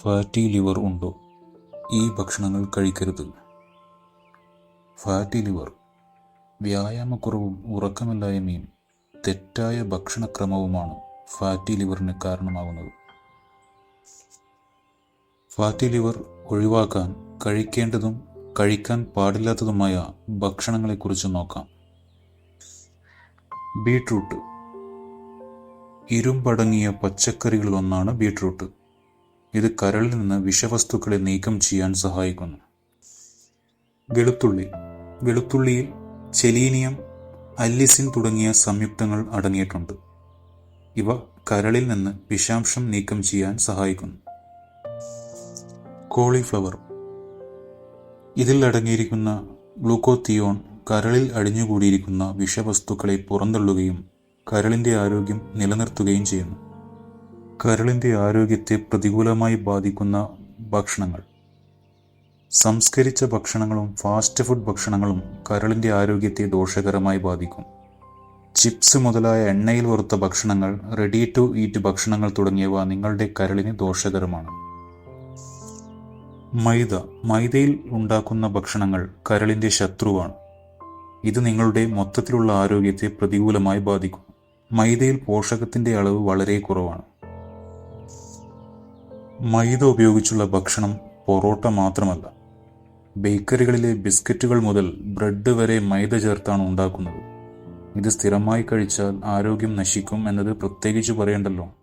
Fatty liver ഉണ്ടോ? ഈ ഭക്ഷണങ്ങൾ കഴിക്കരുത്. ഫാറ്റി ലിവർ വ്യായാമക്കുറവും ഉറക്കമില്ലായ്മയും തെറ്റായ ഭക്ഷണക്രമവുമാണ് ഫാറ്റി ലിവറിന് കാരണമാകുന്നത്. ഫാറ്റി ലിവർ ഒഴിവാക്കാൻ കഴിക്കേണ്ടതും കഴിക്കാൻ പാടില്ലാത്തതുമായ ഭക്ഷണങ്ങളെക്കുറിച്ച് നോക്കാം. ബീട്രൂട്ട്. ഇരുമ്പടങ്ങിയ പച്ചക്കറികളിലൊന്നാണ് ബീട്രൂട്ട്. ഇത് കരളിൽ നിന്ന് വിഷവസ്തുക്കളെ നീക്കം ചെയ്യാൻ സഹായിക്കുന്നു. വെളുത്തുള്ളി. വെളുത്തുള്ളിയിൽ സെലീനിയം, അല്ലിസിൻ തുടങ്ങിയ സംയുക്തങ്ങൾ അടങ്ങിയിട്ടുണ്ട്. ഇവ കരളിൽ നിന്ന് വിഷാംശം നീക്കം ചെയ്യാൻ സഹായിക്കുന്നു. കോളിഫ്ലവർ. ഇതിൽ അടങ്ങിയിരിക്കുന്ന ഗ്ലൂക്കോത്തിയോൺ കരളിൽ അടിഞ്ഞുകൂടിയിരിക്കുന്ന വിഷവസ്തുക്കളെ പുറന്തള്ളുകയും കരളിന്റെ ആരോഗ്യം നിലനിർത്തുകയും ചെയ്യുന്നു. കരളിന്റെ ആരോഗ്യത്തെ പ്രതികൂലമായി ബാധിക്കുന്ന ഭക്ഷണങ്ങൾ. സംസ്കരിച്ച ഭക്ഷണങ്ങളും ഫാസ്റ്റ് ഫുഡ് ഭക്ഷണങ്ങളും കരളിന്റെ ആരോഗ്യത്തെ ദോഷകരമായി ബാധിക്കും. ചിപ്സ് മുതലായ എണ്ണയിൽ വറുത്ത ഭക്ഷണങ്ങൾ, റെഡി ടു ഈറ്റ് ഭക്ഷണങ്ങൾ തുടങ്ങിയവ നിങ്ങളുടെ കരളിന് ദോഷകരമാണ്. മൈദ. മൈദയിൽ ഉണ്ടാക്കുന്ന ഭക്ഷണങ്ങൾ കരളിന്റെ ശത്രുവാണ്. ഇത് നിങ്ങളുടെ മൊത്തത്തിലുള്ള ആരോഗ്യത്തെ പ്രതികൂലമായി ബാധിക്കും. മൈദയിൽ പോഷകത്തിന്റെ അളവ് വളരെ കുറവാണ്. മൈദ ഉപയോഗിച്ചുള്ള ഭക്ഷണം പൊറോട്ട മാത്രമല്ല, ബേക്കറികളിലെ ബിസ്ക്കറ്റുകൾ മുതൽ ബ്രെഡ് വരെ മൈദ ചേർത്താണ് ഉണ്ടാക്കുന്നത്. ഇത് സ്ഥിരമായി കഴിച്ചാൽ ആരോഗ്യം നശിക്കും എന്നത് പ്രത്യേകിച്ച് പറയണ്ടല്ലോ.